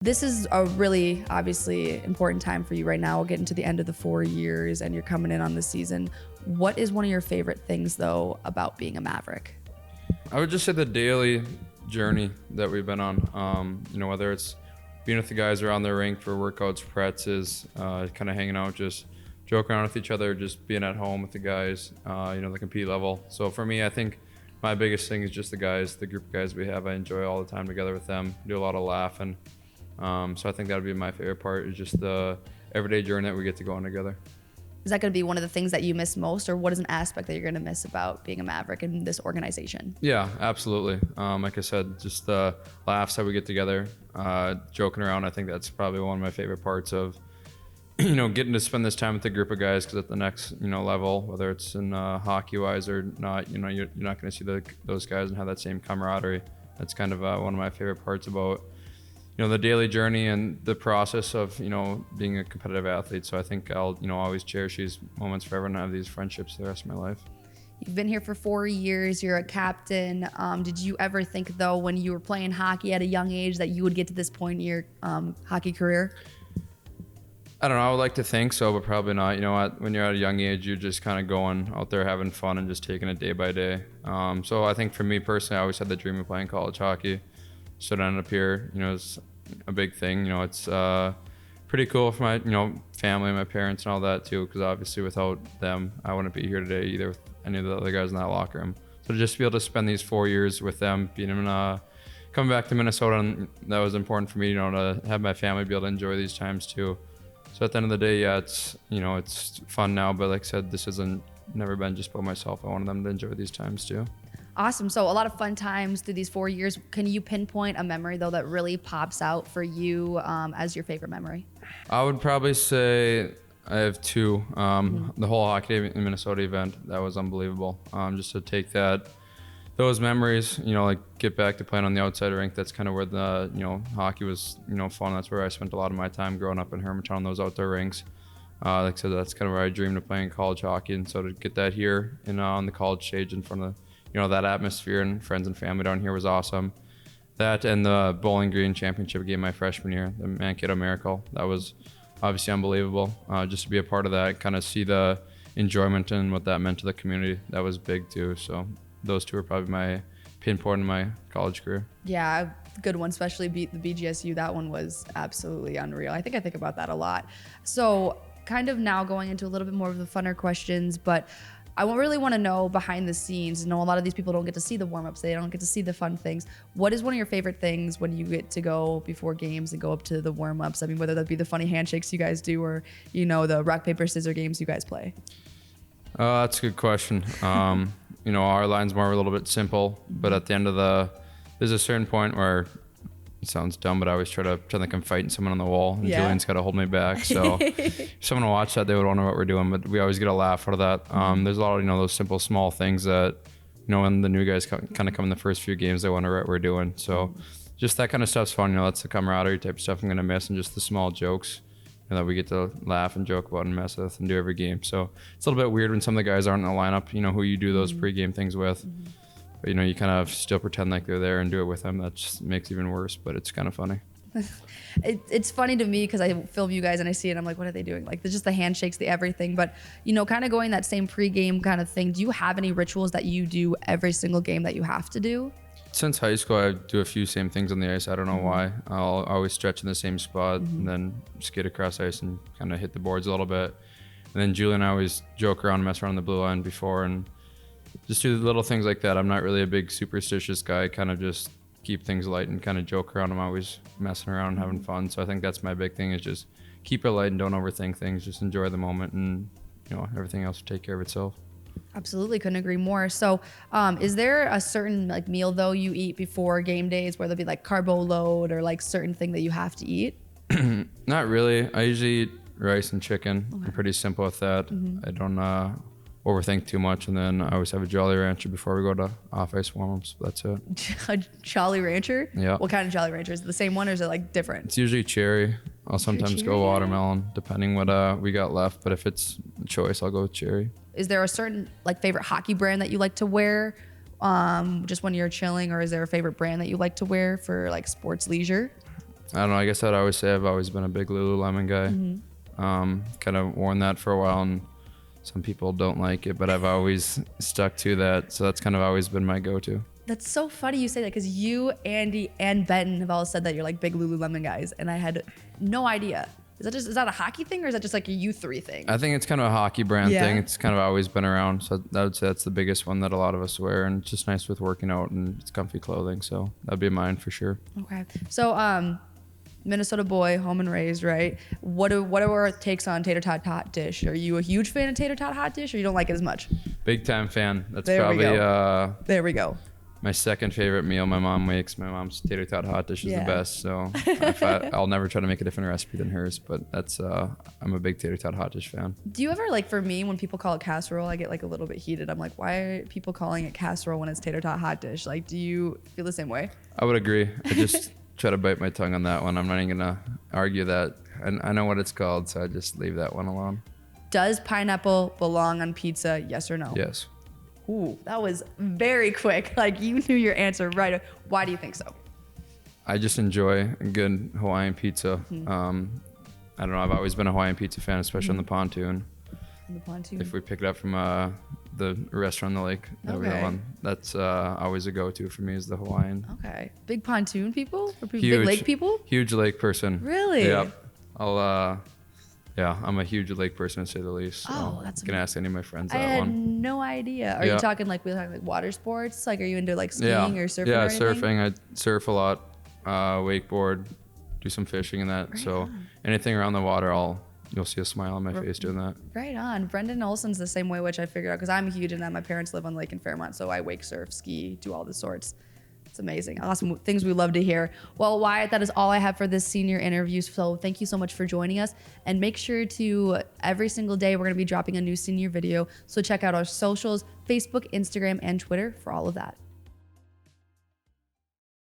This is a really obviously important time for you right now. We're getting to the end of the 4 years and you're coming in on the season. What is one of your favorite things though about being a Maverick? I would just say the daily journey that we've been on. Whether it's being with the guys around the rink for workouts, practices, kind of hanging out, just joking around with each other, just being at home with the guys, the compete level. So for me, I think my biggest thing is just the guys, the group of guys we have. I enjoy all the time together with them, do a lot of laughing. So I think that would be my favorite part, is just the everyday journey that we get to go on together. Is that going to be one of the things that you miss most, or what is an aspect that you're going to miss about being a Maverick in this organization? Yeah, absolutely. Like I said, just the laughs that we get together, joking around. I think that's probably one of my favorite parts of, getting to spend this time with a group of guys, because at the next, level, whether it's in hockey wise or not, you're not going to see those guys and have that same camaraderie. That's kind of one of my favorite parts about the daily journey and the process of, being a competitive athlete. So I think I'll, always cherish these moments forever and have these friendships the rest of my life. You've been here for 4 years. You're a captain. Did you ever think, though, when you were playing hockey at a young age, that you would get to this point in your hockey career? I don't know. I would like to think so, but probably not. You know what? When you're at a young age, you're just kind of going out there having fun and just taking it day by day. So I think for me personally, I always had the dream of playing college hockey. So to end up here, it's a big thing. It's pretty cool for my, family, my parents and all that too, because obviously without them, I wouldn't be here today either with any of the other guys in that locker room. So to just be able to spend these 4 years with them, being in, coming back to Minnesota, and that was important for me, to have my family be able to enjoy these times too. So at the end of the day, yeah, it's fun now, but like I said, this hasn't never been just about myself. I wanted them to enjoy these times too. Awesome. So a lot of fun times through these 4 years. Can you pinpoint a memory, though, that really pops out for you as your favorite memory? I would probably say I have two. The whole hockey day in Minnesota event, that was unbelievable. Just to take those memories, like get back to playing on the outside rink. That's kind of where the, hockey was, fun. That's where I spent a lot of my time growing up in Hermantown, those outdoor rinks. Like I said, that's kind of where I dreamed of playing college hockey. And so to get that here on the college stage in front of that atmosphere and friends and family down here was awesome. That and the Bowling Green championship game my freshman year, the Mankato Miracle, that was obviously unbelievable. Just to be a part of that, kind of see the enjoyment and what that meant to the community, that was big too. So those two are probably my pinpoint in my college career. Yeah, good one, especially the BGSU. That one was absolutely unreal. I think about that a lot. So kind of now going into a little bit more of the funner questions, but I really want to know behind the scenes. A lot of these people don't get to see the warm-ups. They don't get to see the fun things. What is one of your favorite things when you get to go before games and go up to the warm-ups? I mean, whether that be the funny handshakes you guys do or, the rock, paper, scissors games you guys play. That's a good question. Our line's more a little bit simple, but at the end of there's a certain point where it sounds dumb, but I always try to pretend like I'm fighting someone on the wall, and Julian's got to hold me back. So if someone will watch that, they would wonder what we're doing, but we always get a laugh out of that. There's a lot of, those simple, small things that, when the new guys kind of come in the first few games, they wonder what we're doing. So just that kind of stuff's fun. That's the camaraderie type of stuff I'm going to miss, and just the small jokes that we get to laugh and joke about and mess with and do every game. So it's a little bit weird when some of the guys aren't in the lineup, who you do those pregame things with. But, you kind of still pretend like they're there and do it with them. That just makes it even worse, but it's kind of funny. It's funny to me because I film you guys and I see it. I'm like, what are they doing? Like, just the handshakes, the everything. But, kind of going that same pregame kind of thing. Do you have any rituals that you do every single game that you have to do? Since high school, I do a few same things on the ice. I don't know why. I'll always stretch in the same spot and then skate across ice and kind of hit the boards a little bit. And then Julie and I always joke around and mess around the blue line before and just do little things like that. I'm not really a big superstitious guy. Kind of just keep things light and kind of joke around. I'm always messing around and having fun. So I think that's my big thing, is just keep it light and don't overthink things. Just enjoy the moment, and everything else will take care of itself. Absolutely, couldn't agree more. So is there a certain meal though you eat before game days, where there'll be carbo load or certain thing that you have to eat? Not really. I usually eat rice and chicken. Okay. I'm pretty simple with that. I don't overthink too much, and then I always have a Jolly Rancher before we go to off-ice warm-ups. That's it. A Jolly Rancher? Yeah. What kind of Jolly Rancher? Is it the same one or is it different? It's usually cherry. I'll sometimes go watermelon, depending what we got left. But if it's a choice, I'll go with cherry. Is there a certain favorite hockey brand that you like to wear just when you're chilling, or is there a favorite brand that you like to wear for sports leisure? I don't know. I guess I'd always say I've always been a big Lululemon guy. Kind of worn that for a while, and some people don't like it, but I've always stuck to that. So that's kind of always been my go-to. That's so funny you say that because you, Andy, and Benton have all said that you're like big Lululemon guys, and I had no idea. Is that a hockey thing, or is that just like a you three thing? I think it's kind of a hockey brand Yeah. thing. It's kind of always been around. So I would say that's the biggest one that a lot of us wear, and it's just nice with working out, and it's comfy clothing. So that'd be mine for sure. Okay. So, Minnesota boy, home and raised, right? What are our takes on tater tot hot dish? Are you a huge fan of tater tot hot dish, or you don't like it as much? Big time fan. That's There we probably There we go. my second favorite meal my mom makes. My mom's tater tot hot dish is Yeah. the best. So I'll never try to make a different recipe than hers, but that's I'm a big tater tot hot dish fan. Do you ever, like, for me, when people call it casserole, I get like a little bit heated. I'm like, why are people calling it casserole when it's tater tot hot dish? Like, do you feel the same way? I would agree. I just try to bite my tongue on that one. I'm not even gonna argue that. And I know what it's called, so I just leave that one alone. Does pineapple belong on pizza? Yes or no? Yes. Ooh, that was very quick. Like, you knew your answer right. Why do you think so? I just enjoy a good Hawaiian pizza. I don't know. I've always been a Hawaiian pizza fan, especially on the pontoon. The pontoon. If we pick it up from the restaurant on the lake that we Okay. have on, that's always a go-to for me is the Hawaiian. Okay. Big pontoon people? Or big Huge. lake people? Huge lake person. Really? Yep. I'm a huge lake person to say the least. So Oh, that's you can ask any of my friends I that had one. no idea. Are Yeah. you talking like water sports? Like, are you into like skiing Yeah. or surfing? Yeah, or anything? surfing. I surf a lot, wakeboard, do some fishing and that. So anything around the water, you'll see a smile on my face doing that. Right on. Brendan Olson's the same way, which I figured out because I'm huge in that. My parents live on Lake in Fairmont, so I wake surf, ski, do all the sorts. It's amazing. Awesome things we love to hear. Well, Wyatt, that is all I have for this senior interview. So thank you so much for joining us. And make sure to, every single day, we're going to be dropping a new senior video. So check out our socials, Facebook, Instagram, and Twitter for all of that.